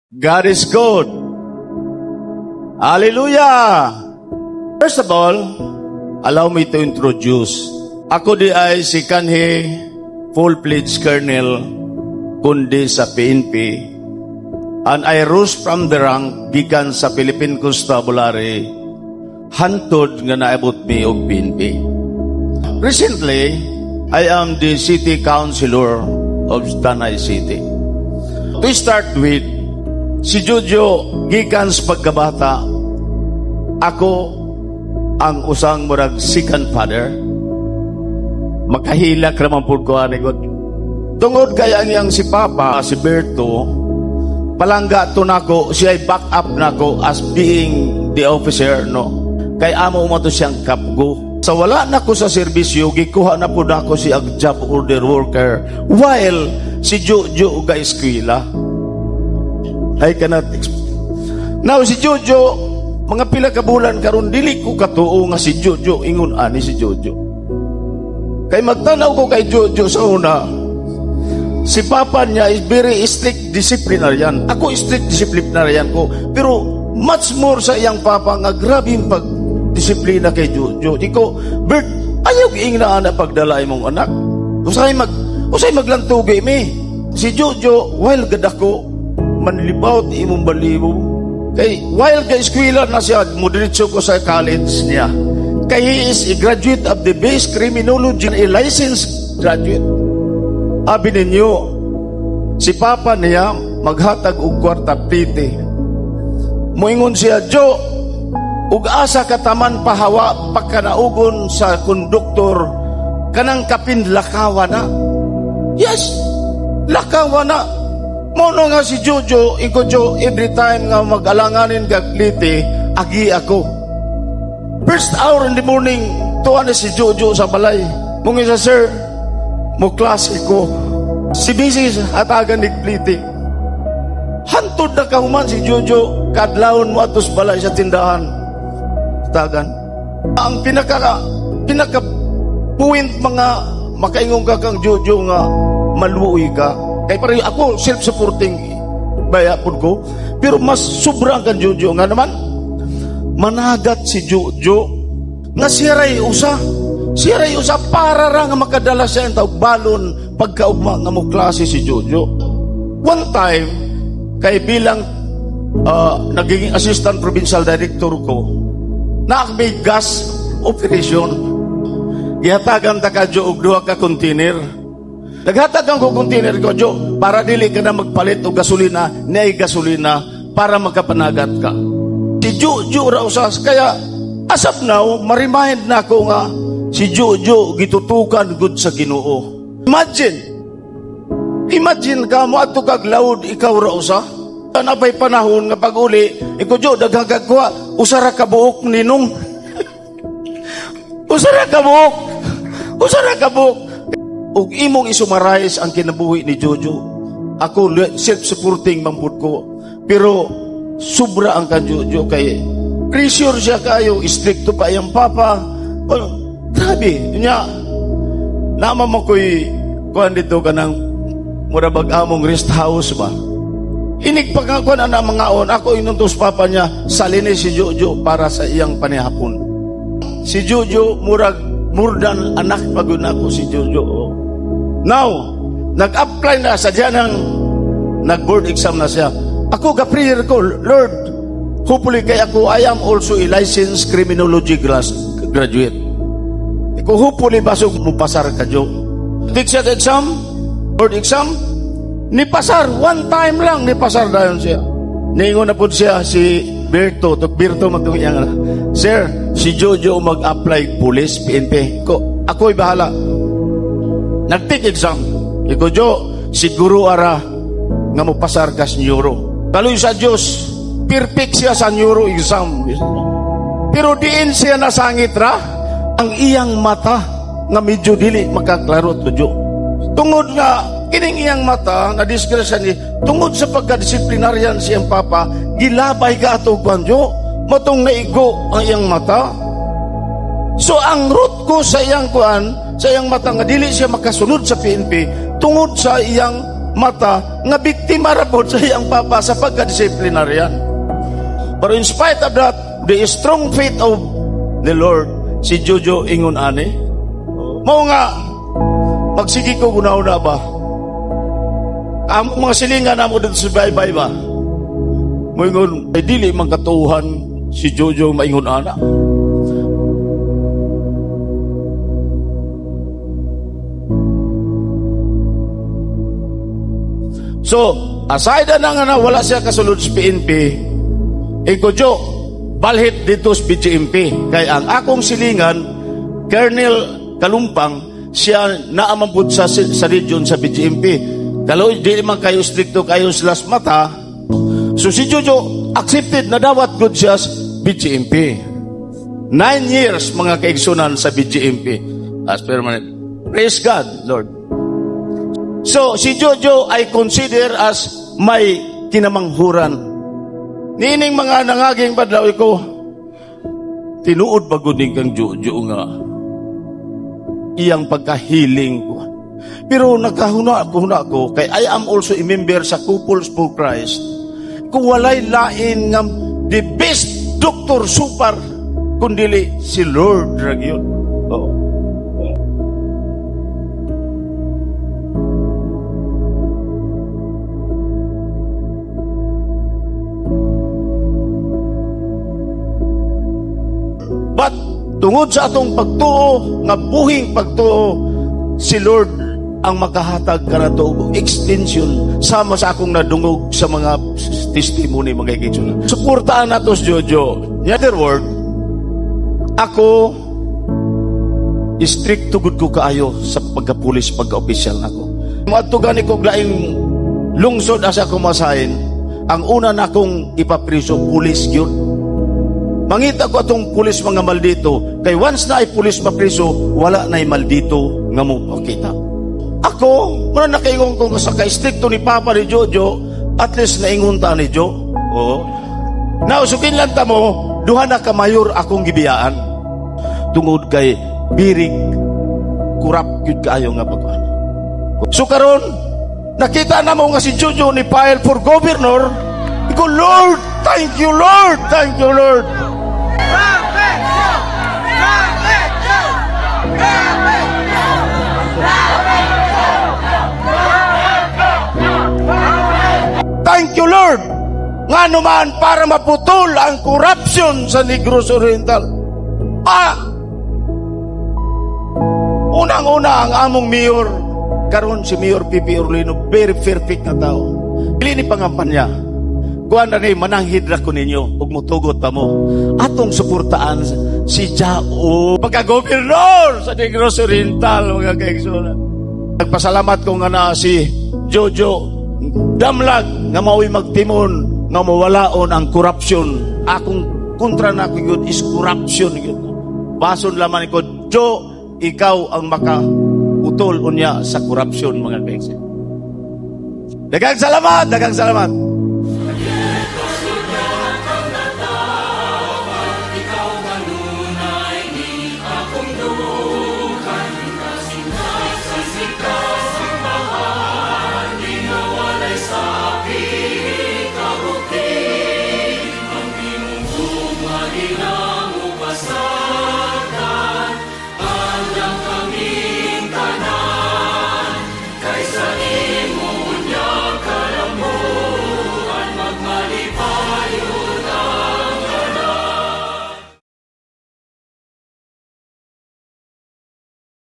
God is good. Hallelujah! First of all, allow me to introduce. Ako di ay si kanhi full-fledged colonel kundi sa PNP. And I rose from the rank gikan sa Philippine Constabulary hantod nga naabot mi og PNP. Recently, I am the city councilor of Tanay City. To start with, si Jojo gikan sa pagkabata, ako ang usang murag second father. Makahilak naman po ko anigot. Tungod kaya niyang si Papa, si Berto, palangga to nako, siya ay back up nako as being the officer, no? Kay amo umato siyang kapgo. Sa wala na ko sa serbisyo, gikuha na po nako si job order worker while si Jojo ga eskwela. I cannot explain. Now si Jojo, mga pila ka bulan karon dili ko katuo nga si Jojo ingon ani si Jojo. Kay magtanaw ko kay Jojo sa una, si Papa niya is very strict disciplinarian. Ako strict disciplinarian ko, pero much more sa iyang Papa nga grabe yung pagdisiplina kay Jojo. Iko, Bert, ayaw giing na ana pagdala imong anak. Usay maglantugi mi. Si Jojo, while gadako manlibawt imong balibo. Kay while kay eskwela na siya, moderitso ko sa college niya. Kay he is a graduate of the base criminology, a licensed graduate. Abi ninyo, si Papa niya maghatag og kwarta piti. Moingon siya, Jo, ug asa kataman pahawa pagkanaugon sa konduktor kanang kapin lakawa na. Yes, lakawa na. Mono nga si Jojo, iko Jo, every time nga mag-alanganin gagliti, agi ako. First hour in the morning, tuwa na si Jojo sa balay. Mung isa, sir, mo klase ko. Si Mrs. hatagan nigpliti. Hantod na kahuman si Jojo, kadlawon mo atos balay sa tindahan. Hatagan. Ang pinaka point mga makaingong ka kang Jojo nga maluoy ka. Kaya parang ako, self-supporting baya po ko. Pero mas sobrang kan Jojo. Nga naman, managat si Jojo. Nga siray usa. Siray usa para ra nga makadala siya ang tawag balon pagkaugma nga mo klase si Jojo. One time, kay bilang naging assistant provincial director ko, na may gas operation. Gihatagan ta ka Jo og duha ka container. Naghatagan ko container ko, Jo, para dili ka na magpalit o gasolina, niyay gasolina, para magkapanagat ka. Si Jojo raw usas, kaya as of now, ma-remind na ako nga, si Jojo gitutukan good sa Ginoo. Imagine ka mo ato kag laud, ikaw raw usa. Napay panahon nga pag-uli, ikaw Jo, daghagag ko, usara ka buok ninong. Usara ka buok. Ug imong isumarais ang kinabuhi ni Jojo. Ako self-supporting mambud ko. Pero sobra ang kan Jojo kay pressure siya kayo, stricto pa iyang Papa. Grabe, niya. Nama mo ko'y kuhan dito ka ng murabag among rest house ba? Inigpagkakuan na mga on. Ako inuntos Papa niya, salini si Jojo para sa iyang panihapon. Si Jojo murag more than anak pagod na ako si Jojo. Now, nag-apply na sa diyan ng nag-board exam na siya. Ako ka-prayer ko, Lord, hopefully kay ako, I am also a licensed criminology graduate. Iko hopefully basog mo pasar ka, Jo. Take siya exam, board exam, ni pasar, one time lang ni pasar dayon siya. Ningon na po siya si Berto magtungyan na, Sir, si Jojo mag-apply police, PNP. Ako'y bahala. Nag-take exam. Iko, Jo, siguro ara nga mo pasar ka sa neuro. Kaloy sa Diyos, perfect siya sa neuro exam. Pero diin siya nasangit ra, ang iyang mata nga medyo dili makaklaro to, Jo. Tungod nga, kining iyang mata, na-disgrasya ni, tungod sa pagka-disciplinarian siyang Papa, gilabay ka ato kwan, Jo. Matong naigo ang iyang mata. So, ang root ko sa iyang kwan, sa iyang mata nga dili siya makasunod sa PNP, tungod sa iyang mata nga biktima ra pod sa iyang papa sa pagka-disciplinaryan. But in spite of that, the strong faith of the Lord, si Jojo ingon ani, mao nga magsigi ko guna-una ba? Ang mga silingan namo dito sa baybay ba? Moingon, ay dili man katuhan si Jojo maingon ana. So, aside na nga na wala siya kasulod sa PNP, iko Jo, balhit dito sa BGMP. Kaya ang akong silingan, Colonel Kalumpang, siya naamambot sa region sa BGMP. Kalau di man kayo stricto kayo sa las mata, so si Jojo accepted na dawat good siya sa BGMP. 9 years mga kaigsunan sa BGMP as permanent. Praise God, Lord. So, si Jojo ay consider as may kinamanghuran. Nining mga nangaging badlaw ko, tinuod ba guning kang Jojo nga iyang pagkahiling ko. Pero nakahuna ko, kay I am also a member sa Couples for Christ. Kung walay lain nga the best doctor super, kundili si Lord Ragyot. Oh. But tungod sa atong pagtuo, nga buhing pagtuo, si Lord ang makahatag kanato extension sama sa akong nadungog sa mga testimony mga kaibigan. Suportahan nato si Jojo. In other word, ako strict gud ko kaayo sa pagka-pulis, pagka-opisyal nako. Maadtugan ko laing lungsod asa ko masahin, ang una na akong ipapriso pulis gyud. Mangita ko atong pulis mga maldito, kay once na ay pulis mapriso, wala na'y maldito nga mo makita. Ako, muna nakaingon ko sa ka-stricto ni Papa ni Jojo, at least naingon ta ni Jo. Oh. Now, sukin lang ta mo, duha na kamayor akong gibiyaan. Tungod kay birig, kurap yun kaayo nga pagkaan. So karon, nakita na mo nga si Jojo ni file for governor, iko, Lord, thank you, Lord, thank you, Lord. Thank you, Lord. Nga naman para maputol ang corruption sa Negros Oriental. Unang-una ang among mayor, karon si Mayor Pipi Orlino, very perfect na tao. Pili ni pangampanya. Kuan na ni mananghid ra ko ninyo ug mutugot pa mo. Atong suportaan si Jao pagka-gobernador sa Negros Oriental mga kaigsunan. Nagpasalamat ko nga na si Jojo damlag nga mao'y magtimon nga mawalaon ang korupsyon. Akong kontra na ko yun is corruption yun. Bason laman ko, Jo, ikaw ang makautol unya sa korupsyon mga kaigsunan. Daghang salamat, daghang salamat.